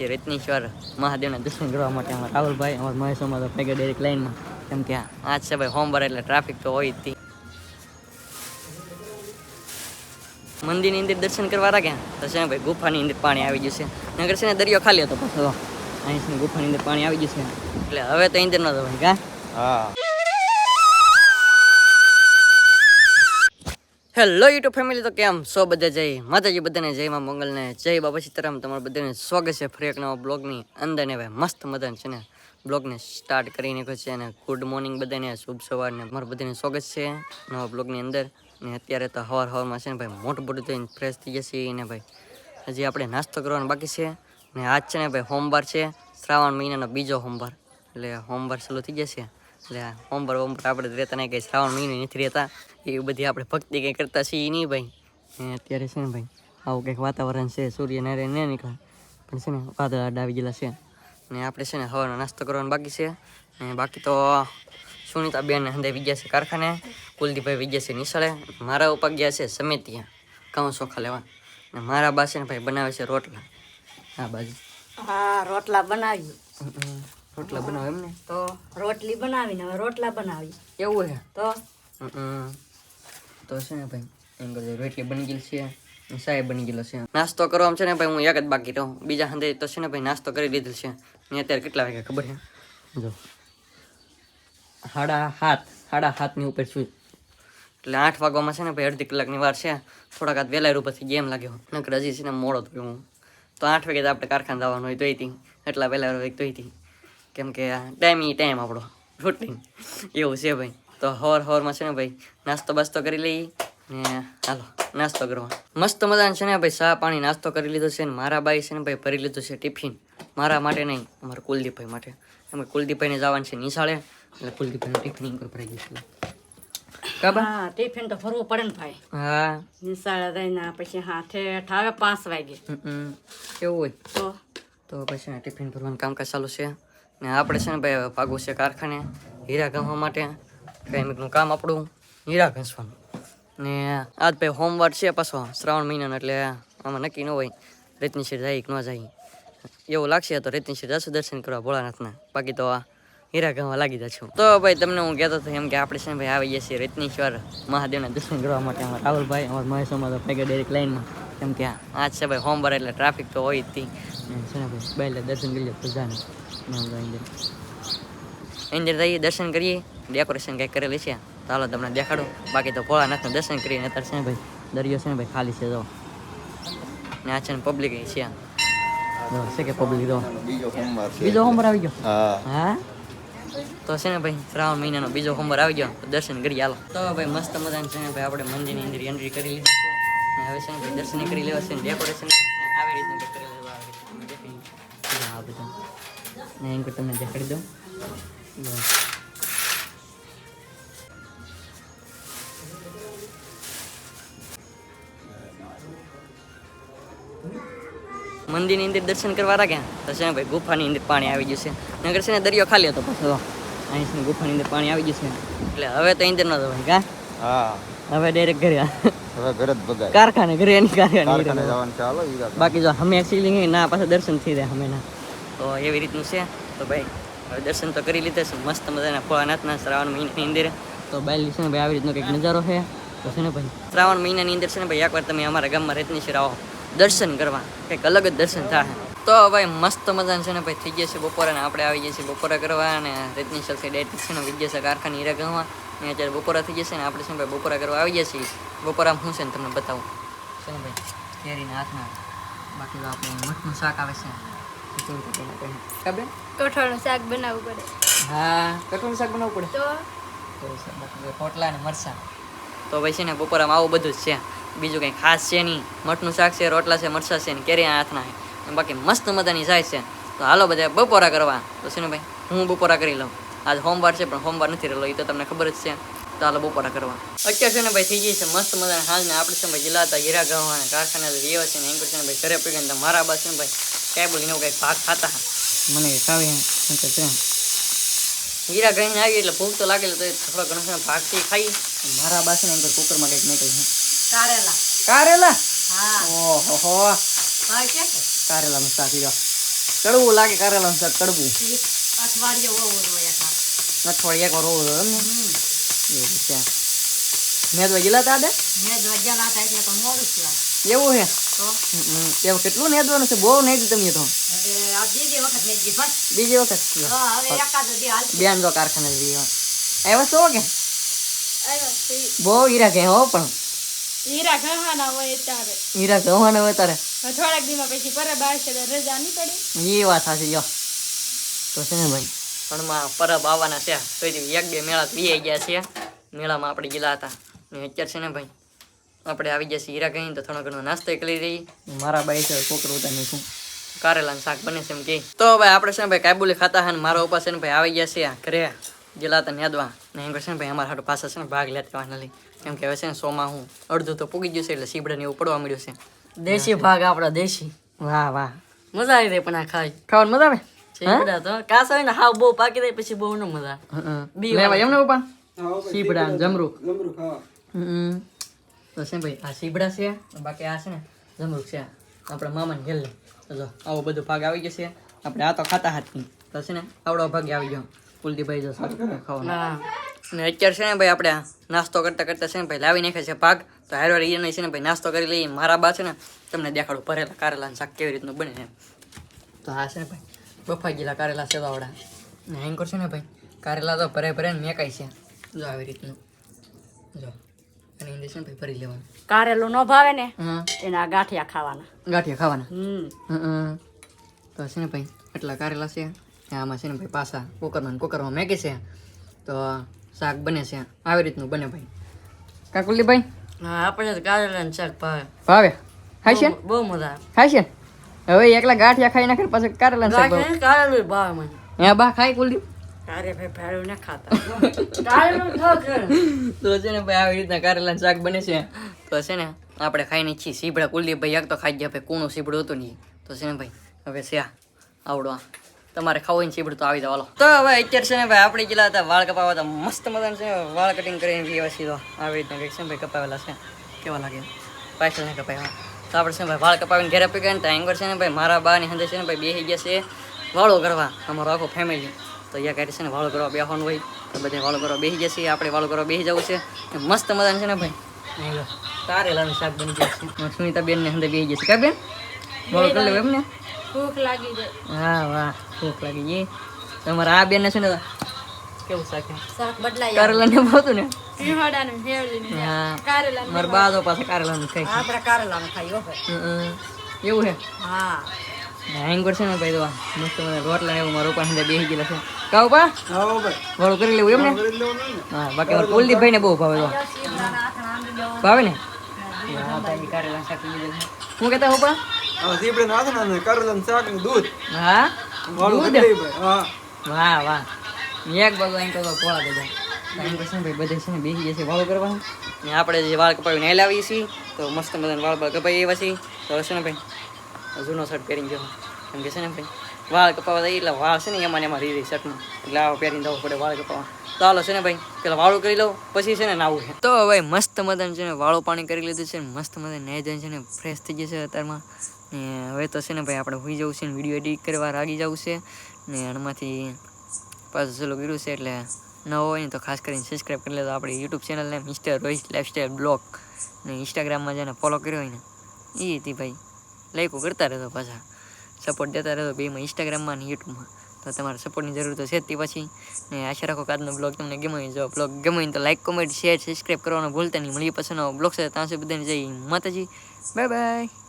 રત્નેશ્વર મહાદેવના દર્શન કરવા માટે અમારા રાહુલભાઈ અમારા મહેશ અમારા ભેગા ડાયરેક્ટ લાઈનમાં કેમ કે આજ છે ભાઈ સોમવાર એટલે ટ્રાફિક તો હોય જ મંદિરની અંદર દર્શન કરવા રાખ્યા તો છે ને ભાઈ ગુફાની અંદર પાણી આવી ગયું છે નગર છે ને દરિયો ખાલી હતો પાછો અહીં ગુફાની અંદર પાણી આવી ગયું છે એટલે હવે તો અંદર ન જવાય કા હા હેલો યુટ્યુબ ફેમિલી તો કેમ સો બધા જય માતાજી બધાને જય માં મંગલને જય બાબા સીતારામ તમારા બધાને સ્વાગત છે ફરી એક નવા બ્લોગની અંદર ને ભાઈ મસ્ત મજાને છે ને બ્લોગને સ્ટાર્ટ કરી નાખ્યો છે અને ગુડ મોર્નિંગ બધાને શુભ સવારને મારા બધાને સ્વાગત છે નવા બ્લોગની અંદર ને અત્યારે તો હવારમાં છે ને ભાઈ મોટું મોટું થઈને ફ્રેશ થઈ જશે ને ભાઈ હજી આપણે નાસ્તો કરવાનો બાકી છે ને આજ છે ને ભાઈ સોમવાર છે શ્રાવણ મહિનાનો બીજો સોમવાર એટલે સોમવાર ચાલુ થઈ જશે એટલે સોમવાર આપણે રહેતા નહીં કંઈ શ્રાવણ મહિનો નથી રહેતા એ બધી આપણે ભક્તિ કંઈ કરતા છીએ નહીં ભાઈ અત્યારે છે ને ભાઈ આવું કંઈક વાતાવરણ છે સૂર્યનારાયણ ન નીકળે પણ છે ને વાદળ આવી ગયેલા છે ને આપણે છે ને હવાનો નાસ્તો કરવાનો બાકી છે ને બાકી તો સુનિતા બેન હંધે વિજ્ઞા છે કારખાને કુલદીપભાઈ વિજ્ઞા છે નિશાળે મારા ઉપર ગયા છે સમેતિયા ઘઉં ચોખા લેવા ને મારા બા છે ને ભાઈ બનાવે છે રોટલા આ બાજુ હા રોટલા બનાવી રોટલા બનાવે એમને તો રોટલી બનાવીને હવે રોટલા બનાવી એવું છે તો છે ને ભાઈ એમ કરજો રોટલી બની ગયેલી છે સાહેબ બની ગયેલો છે નાસ્તો કરવામાં છે ને ભાઈ હું એક જ બાકી રહું બીજા હંધે તો છે ને ભાઈ નાસ્તો કરી લીધેલ છે ને અત્યારે કેટલા વાગ્યા ખબર છે જો સાડા સાતની ઉપર છું એટલે 8 વાગવામાં છે ને ભાઈ અડધી કલાકની વાર છે થોડાક આજ વહેલા ઉપરથી ગેમ લાગ્યો નકર હજી છે ને મોડો થયો હું તો 8 વાગે તો આપણે કારખાને જવાનું હોય તોય હતી એટલા વહેલા તોય હતી કેમ કે ટાઈમ આપણો રૂટીન એવું છે ભાઈ તો હવારમાં છે ને ભાઈ નાસ્તો બાસ્તો કરી લઈએ ને હાલો નાસ્તો કરવા મસ્ત મજાનો છે ને ભાઈ ચા પાણી નાસ્તો કરી લીધો છે ને મારા બાઈ છે ને ભાઈ ભરી લીધું છે ટિફિન મારા માટે નહીં અમારા કુલદીપભાઈ માટે અમે કુલદીપભાઈને જવાનું છે નિશાળે એટલે કુલદીપભાઈનું ટિફિન ઉપર ભરાઈ ગયું છે હા ટિફિન તો ભરવું પડે ને ભાઈ હા નિશાળે રહીને પછી હાથે ઠાવે 5 વાગે એવું હોય તો પછી ટિફિન ભરવાનું કામકાજ ચાલુ છે ને આપણે છે ને ભાઈ ભાગવું છે કારખાને હીરા ઘસવા માટે કાંઈકનું કામ આપણું હીરા ઘસવાનું ને આજ ભાઈ સોમવાર છે પાછો શ્રાવણ મહિનાનો એટલે આમાં નક્કી ન હોય રત્નેશ્વર જાય કે ન જાય એવું લાગશે તો રત્નેશ્વર જશું દર્શન કરવા ભોળાનાથના બાકી તો હીરા ઘસવા લાગી જશું તો ભાઈ તમને હું કહેતો હતો એમ કે આપણે છે ને ભાઈ આવી જઈએ છીએ રત્નેશ્વર મહાદેવના દર્શન કરવા માટે અમારા રાહુલભાઈ અમારા મહેશ અમારા ભેગા ડાયરેક્ટ લાઈનમાં કેમ કે આજ છે ભાઈ સોમવાર એટલે ટ્રાફિક તો હોય જ છે ને ભાઈ પહેલાં દર્શન કરી લો પ્રજાને અંદર જઈએ દર્શન કરીએ ડેકોરેશન કંઈક કરેલી છે તો હાલો તમને દેખાડો બાકી તો ભોળાનાથના દર્શન કરીને અત્યારે છે ને ભાઈ દરિયો છે ને ભાઈ ખાલી છે જો ને આ છે ને પબ્લિક છે છે કે પબ્લિક જો બીજો સોમવાર આવી ગયો હા તો છે ને ભાઈ શ્રાવણ મહિનાનો બીજો સોમવાર આવી ગયો તો દર્શન કરી હાલો તો ભાઈ મસ્ત મજાનું છે ને ભાઈ આપણે મંદિરની અંદર એન્ટ્રી કરી લીધી છે હવે છે ને ભાઈ દર્શન કરી લેવા છે ને ડેકોરેશન આવી રીતનું કરી લેવા આ બધું ને એમ તમને દેખાડી દઉં મંદિરની અંદર દર્શન કરવા રાખ્યા તો છે ને ભાઈ ગુફાની અંદર પાણી આવી ગયું છે નગર છે ને દરિયો ખાલી હતો પાછો અહીં ગુફાની અંદર પાણી આવી ગયું છે એટલે હવે તો અંદર ન જવાય કા હા હવે ડાયરેક્ટ ઘરે હવે ઘરે જ બગાય કારખાને ઘરે એની કારખાને જવાનું છે હાલો બાકી જો અમે સીલિંગ ના પાછા દર્શન થઈ જાય અમે ના તો એવી રીતનું છે તો ભાઈ હવે દર્શન તો કરી લીધા છે મસ્ત મજાના ભોળાનાથના શ્રાવણ મહિનાની અંદર તો બાયલી છે ને ભાઈ આવી રીતનો કંઈક નજારો છે તો છે ને ભાઈ શ્રાવણ મહિનાની અંદર છે ને ભાઈ એકવાર તમે અમારા ગામમાં રત્નેશ્વર આવો દર્શન કરવા કંઈક અલગ જ દર્શન થાય તો ભાઈ મસ્ત મજાનું છે ને ભાઈ થઈ ગયા છે બપોરે ને આપણે આવી ગયા છીએ બપોરા કરવા અને રત્નેશ્વર છે ડાયરેક્ટ છે ને વિજ્ઞા છે કારખાને હીરા ગણવા ને અત્યારે બપોરા થઈ જશે ને આપણે છે ને ભાઈ બપોરા કરવા આવી ગયા છીએ બપોરામાં શું છે ને તમને બતાવું છે ને ભાઈ કેરીના હાથમાં બાકી તો આપણે મઠનું શાક આવે છે કઠોળનું શાક બનાવવું પડે હા કઠોળનું શાક બનાવવું પડે તો પોટલા ને મરચાં તો ભાઈ છે ને બપોરામાં આવું બધું જ છે બીજું કંઈ ખાસ છે નહીં મઠનું શાક છે રોટલા છે મરચાં છે ને કેરીના હાથના છે બાકી મસ્ત મજાની જાય છે તો હાલો બધા બપોરા કરવા તો છે ને ભાઈ હું બપોરા કરી લઉં આજ સોમવાર છે પણ સોમવાર નથી રહેલો એ તો તમને ખબર જ છે તો હાલો બપોરા કરવા અત્યારે છે ને ભાઈ થઈ ગઈ છે મસ્ત મજાના હાલને આપણે છે ભાઈ જિલ્લાતા હીરા ગવા અને કારખાને વ્યવ છે ને એમ છે ને ભાઈ ઘરે પડી ગયા મારા બા છે ને ભાઈ કેબલ એનો કંઈક ભાગ ખાતા મને ખાવી છે હીરા ગઈને આવી એટલે ભૂખ તો લાગેલી તો થોડો ઘણો ભાગથી ખાઈ મારા બા છે ને એમ કુકરમાં કંઈક નીકળી છે કારેલા હા ઓહો કારેલાનું શાક કડવું લાગે કારેલાનું શાક કડવું અઠવાડિયે ઓવો રોયા ખા અઠવાડિયે એક વાર રોવું એમ ને એવું છે મેં તો ગયેલા હતા મેં વજ્યા લાતા એટલે તો મોડું થયું એવું છે તો એવું કેટલું નેદવાનું છે બહુ નેદ તમે તો હવે આ બીજી વખત મેં જી પણ બીજી વખત હવે એકાદ દી હાલ બેન તો કારખાને જ આવ્યા છો કે આવ્યો બહુ હીરા કે હો પણ હીરા ગહાના હોય ત્યારે હીરા ગવાના હોય તારે થોડાક દીમાં પછી પરબ આવશે તો રજા નહીં પડી એ વાત સાચી જો તો છે ને ભાઈ પણ માં પરબ આવવાના છે તો એક બે મેળા વી ગયા છે મેળામાં આપણે ગયેલા હતા ને અત્યારે છે ને ભાઈ આપણે આવી ગયા છીએ હીરા કહીને તો થોડો ઘણો નાસ્તો કરી રહી મારા બાઈ છે છોકરો ઉતારને શું કારેલાનું શાક બને છે એમ કે તો ભાઈ આપણે છે ને ભાઈ કાબુલી ખાતા હા ને મારા ઉપર છે ને ભાઈ આવી ગયા છે ઘરે ગયેલા હતા નેદવા ને એમ છે ને ભાઈ અમારા હાટુ પાછા છે ને ભાગ લેતા નથી કેમ કે હવે છે ને સોમાં હું અડધું તો પૂગી ગયું છે એટલે સીબડા ને એવું પડવા મળ્યું છે દેશી ભાગ આપડા દેશી વાહ વાહ મજા આવી જાય પણ આ ખાઈ ખાવાની મજા આવે સીબડા તો કાસ હોય ને હાવ બહુ પાકી જાય પછી બહુ ન મજા બી લેવા એમને ઉપા સીબડા ને જમરૂખ તો છે ભાઈ આ સીબડા છે બાકી આ છે ને જમરૂખ છે આપણા મામાને ઘેર લે તો જો આવો બધો ભાગ આવી જશે આપણે આ તો ખાતા હાથની તો છે ને આવડો ભાગ આવી ગયો કુલદીપભાઈ જો સારું ખાવાનું ને અત્યારે છે ને ભાઈ આપણે નાસ્તો કરતા કરતા છે ને ભાઈ લાવી નાખે છે ભાગ તો હારવાર એ નહીં છે ને ભાઈ નાસ્તો કરી લઈએ મારા બા છે ને તમને દેખાડું ભરેલા કારેલાનું શાક કેવી રીતનું બને એમ તો આ છે ને ભાઈ બફાઈ ગયેલા કારેલા સેવાવાળા ને હેન્કર છે ને ભાઈ કારેલા તો ભરે ભરે ને મેકાય છે જો આવી રીતનું જો અને અંદર છે ને ભાઈ ભરી લેવાનું કારેલું ન ભાવે ને હા એના ગાંઠિયા ખાવાના ગાંઠિયા ખાવાના તો છે ને ભાઈ એટલા કારેલા છે આમાં છે ને ભાઈ પાછા કુકરમાં મેકે છે તો શાક બને છે આવી રીતનું બને ભાઈ કાકુલી ભાઈ હા આપણે તો કારેલાનું શાક ભાવે ભાવે ખાય છે બહુ મજા ખાય છે હવે એકલા ગાંઠિયા ખાઈ નાખે પાછા કારેલા શાક ભાવે આવે કારેલું ભાવે મને હે બા ખાય કુલદીપ તારે ભાઈ ભાડું ના ખાતા કારેલું ખાવ ખરું. તો છે ને ભાઈ આવી રીતના કારેલાનું શાક બને છે તો છે ને આપણે ખાઈને છીએ સીબડા કુલદીપભાઈ એક તો ખાઈ ગયા ભાઈ કોનું સીબડું હતું નહીં તો છે ને ભાઈ હવે છે આવડો તમારે ખાવું હોય ને સીબડું તો આવી જાવ તો હવે અત્યારે છે ને ભાઈ આપણે ગયેલા હતા વાળ કપાવવા હતા મસ્ત મજાનું છે વાળ કટિંગ કરીને પીવા સીધો આવી રીતના કંઈક છે ને ભાઈ કપાવેલા છે કેવા લાગે પાછળ ને કપાવ્યા તો આપણે છે ને ભાઈ વાળ કપાવીને ઘરે પી ગયા ને એંગર છે ને ભાઈ મારા બાની અંદર છે ને ભાઈ બેસી ગયા છે વાળો કરવા અમારો આખો ફેમિલી તો અહીંયા કાંઈ છે ને વાળો કરવા બેસવાનું હોય તો બધે વાળો કરવા બેસી જશે આપણે વાળો કરવા બેસી જવું છે મસ્ત મજાનું છે ને ભાઈ કારેલાનું શાક બની જાય છે સુનિતા બેન ને અંદર બેસી જશે કા બેન વાળો કરી લેવું એમ ને ભૂખ લાગી જાય હા વાહ ભૂખ લાગી ગઈ તમારા આ બેન ને છે ને કેવું શાક શાક બદલાઈ કારેલા ને ભાવતું ને ઈહોડાનું હેવલીનું હા કારેલાનું મારા બા તો પાછા કારેલાનું ખાય છે આપણે કારેલાનું ખાઈ હો ભાઈ એવું છે હા હેંગર છે ને ભાઈ તો મસ્ત મને રોટલા ને એવું મારા ઉપર અંદર બેસી ગયેલા છે કાવ પા વાળું કરી લેવું એમ ને હા બાકી મારા કુલદીપભાઈ ને બહુ ભાવે તો ભાવે ને હા ભાઈ કારેલા શાક લીધું છે શું કહેતા હોપા હા દૂધ વાહ વાહ એક બાજુ અહીં તો પોળા બધા અહીં છે ને ભાઈ બધે છે ને બેસી જશે વાળું કરવાનું ને આપણે જે વાળ કપાવીને હેલ આવીએ છીએ તો મસ્ત મજાના વાળ કપાઈ એવા છીએ તો છે ને ભાઈ જૂનો શર્ટ પહેરીને જવા કેમ કે છે ને ભાઈ વાળ કપાવવા જાય એટલે વાળ છે ને એમાં ને એમાં રહી શર્ટમાં એટલે આવા પહેરીને જવું પડે વાળ કપાવવા તો હાલો છે ને ભાઈ પેલા વાળું કરી લઉં પછી છે ને નાવું છે તો ભાઈ મસ્ત મજાનું છે ને વાળું પાણી કરી લીધું છે ને મસ્ત મજાને નાઈ ધોઈને છે ને ફ્રેશ થઈ જશે અત્યારમાં ને હવે તો છે ને ભાઈ આપણે હોઈ જવું છે ને વિડીયો એડિટ કરવા રાગી જવું છે ને એમાંથી પાછું ચાલુ કર્યું છે એટલે ન હોય ને તો ખાસ કરીને સબસ્ક્રાઈબ કરી લેતો આપણી યુટ્યુબ ચેનલને મિસ્ટર રોહિત લાઈફસ્ટાઈલ બ્લોગ ને ઇન્સ્ટાગ્રામમાં જેને ફોલો કર્યો હોય ને એ હતી ભાઈ લાઈકો કરતા રહેતો પાછા સપોર્ટ દેતા રહેતો બેમાં ઇન્સ્ટાગ્રામમાં અને યુટ્યુબમાં તો તમારે સપોર્ટની જરૂર તો છે જ તે પછી ને આશા રાખો કે આજનો બ્લોગ તમને ગમે જો બ્લોગ ગમે તો લાઈક કોમેન્ટ શેર સબસ્ક્રાઈબ કરવાનું ભૂલતા નહીં મળીએ પછીનો બ્લોગ છે ત્યાં સુધી બધાને જય માતાજી બાય બાય